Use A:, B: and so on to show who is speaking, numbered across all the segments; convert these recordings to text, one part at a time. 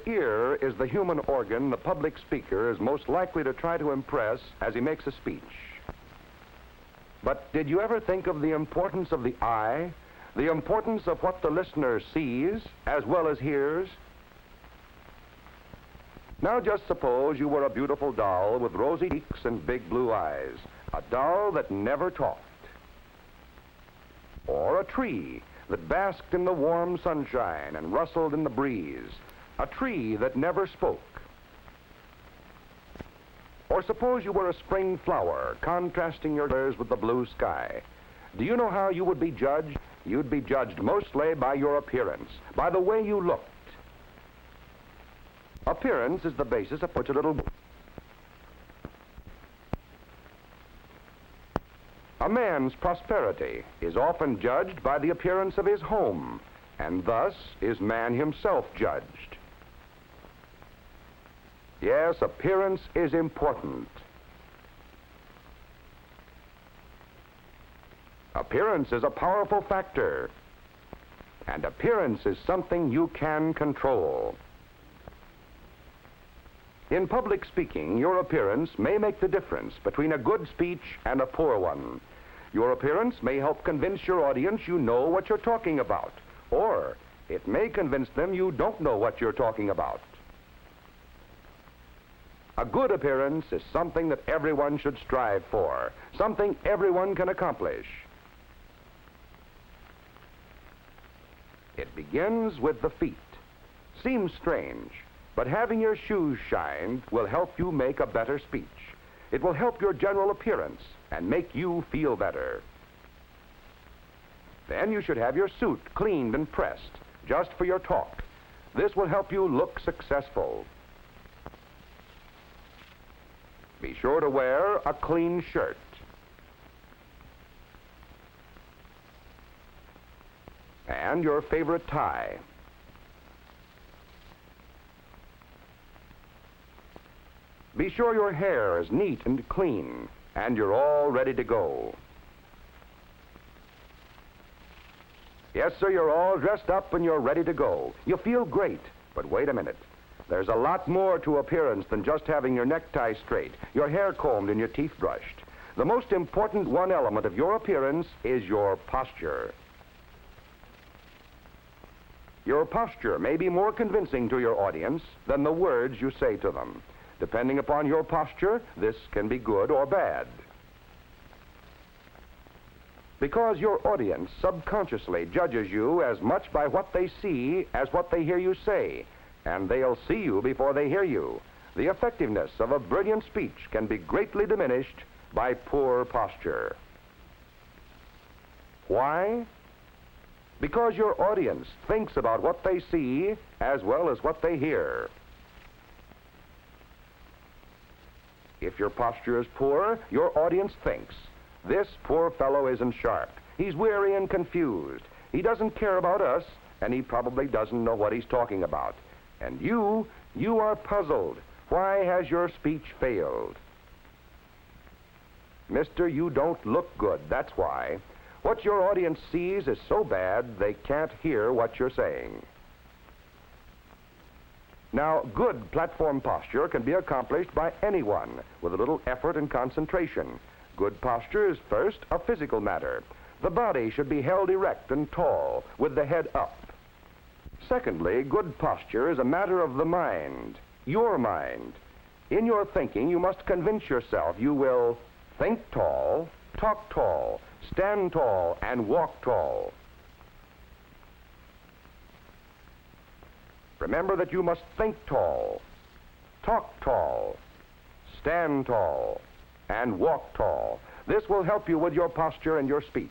A: ear is the human organ the public speaker is most likely to try to impress as he makes a speech. But did you ever think of the importance of the eye? The importance of what the listener sees as well as hears? Now just suppose you were a beautiful doll with rosy cheeks and big blue eyes, a doll that never talked. Or a tree that basked in the warm sunshine and rustled in the breeze, a tree that never spoke. Or suppose you were a spring flower, contrasting your colors with the blue sky. Do you know how you would be judged? You'd be judged mostly by your appearance, by the way you looked. Appearance is the basis of which a little... A man's prosperity is often judged by the appearance of his home, and thus is man himself judged. Yes, appearance is important. Appearance is a powerful factor, and appearance is something you can control. In public speaking, your appearance may make the difference between a good speech and a poor one. Your appearance may help convince your audience you know what you're talking about, or it may convince them you don't know what you're talking about. A good appearance is something that everyone should strive for, something everyone can accomplish. It begins with the feet. Seems strange, but having your shoes shined will help you make a better speech. It will help your general appearance and make you feel better. Then you should have your suit cleaned and pressed, just for your talk. This will help you look successful. Be sure to wear a clean shirt. And your favorite tie. Be sure your hair is neat and clean, and you're all ready to go. Yes, sir, you're all dressed up and you're ready to go. You feel great, but wait a minute. There's a lot more to appearance than just having your necktie straight, your hair combed, and your teeth brushed. The most important one element of your appearance is your posture. Your posture may be more convincing to your audience than the words you say to them. Depending upon your posture, this can be good or bad. Because your audience subconsciously judges you as much by what they see as what they hear you say, and they'll see you before they hear you. The effectiveness of a brilliant speech can be greatly diminished by poor posture. Why? Because your audience thinks about what they see as well as what they hear. If your posture is poor, your audience thinks, this poor fellow isn't sharp. He's weary and confused. He doesn't care about us, and he probably doesn't know what he's talking about. And you are puzzled. Why has your speech failed? Mister, you don't look good, that's why. What your audience sees is so bad they can't hear what you're saying. Now, good platform posture can be accomplished by anyone with a little effort and concentration. Good posture is first a physical matter. The body should be held erect and tall, with the head up. Secondly, good posture is a matter of the mind, your mind. In your thinking, you must convince yourself you will think tall, talk tall, stand tall, and walk tall. Remember that you must think tall, talk tall, stand tall, and walk tall. This will help you with your posture and your speech.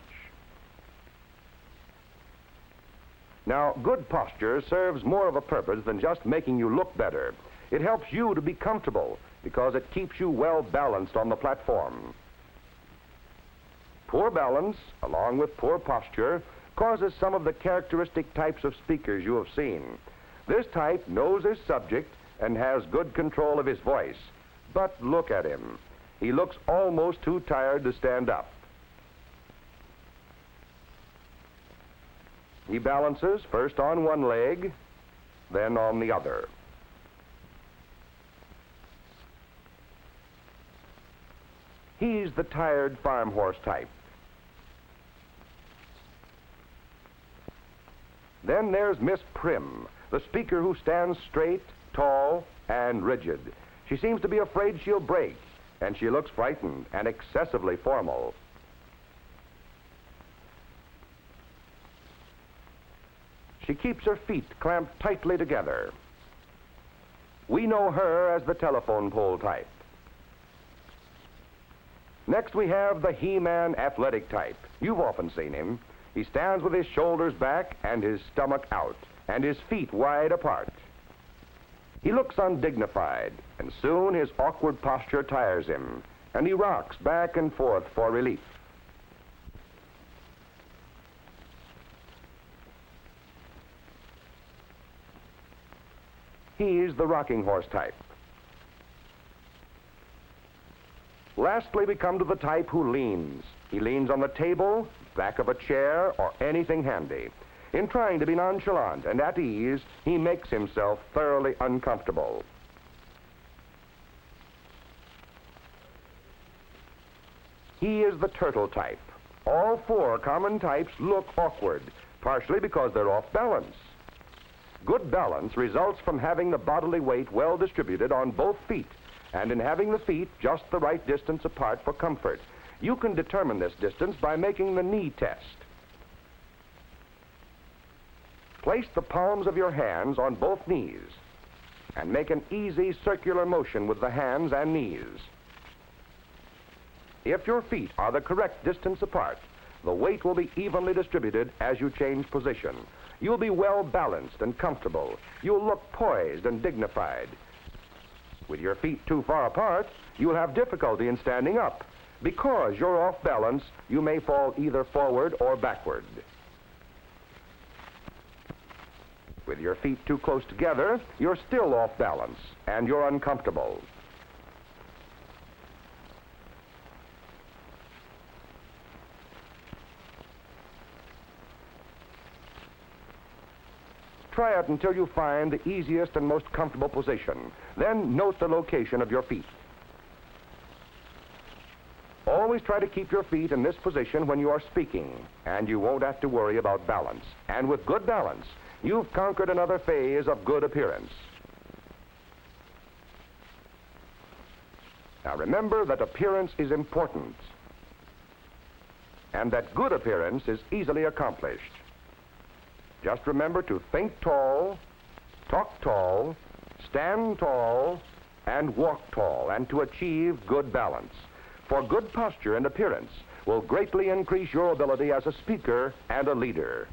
A: Now, good posture serves more of a purpose than just making you look better. It helps you to be comfortable because it keeps you well balanced on the platform. Poor balance, along with poor posture, causes some of the characteristic types of speakers you have seen. This type knows his subject and has good control of his voice. But look at him. He looks almost too tired to stand up. He balances first on one leg, then on the other. He's the tired farm horse type. Then there's Miss Prim, the speaker who stands straight, tall, and rigid. She seems to be afraid she'll break, and she looks frightened and excessively formal. She keeps her feet clamped tightly together. We know her as the telephone pole type. Next we have the He-Man athletic type. You've often seen him. He stands with his shoulders back and his stomach out, and his feet wide apart. He looks undignified, and soon his awkward posture tires him, and he rocks back and forth for relief. He's the rocking horse type. Lastly, we come to the type who leans. He leans on the table, back of a chair, or anything handy. In trying to be nonchalant and at ease, he makes himself thoroughly uncomfortable. He is the turtle type. All four common types look awkward, partially because they're off balance. Good balance results from having the bodily weight well distributed on both feet, and in having the feet just the right distance apart for comfort. You can determine this distance by making the knee test. Place the palms of your hands on both knees and make an easy circular motion with the hands and knees. If your feet are the correct distance apart, the weight will be evenly distributed as you change position. You'll be well balanced and comfortable. You'll look poised and dignified. With your feet too far apart, you'll have difficulty in standing up. Because you're off balance, you may fall either forward or backward. With your feet too close together, you're still off balance and you're uncomfortable. Try it until you find the easiest and most comfortable position. Then note the location of your feet. Always try to keep your feet in this position when you are speaking, and you won't have to worry about balance. And with good balance, you've conquered another phase of good appearance. Now remember that appearance is important, and that good appearance is easily accomplished. Just remember to think tall, talk tall, stand tall, and walk tall, and to achieve good balance. For good posture and appearance will greatly increase your ability as a speaker and a leader.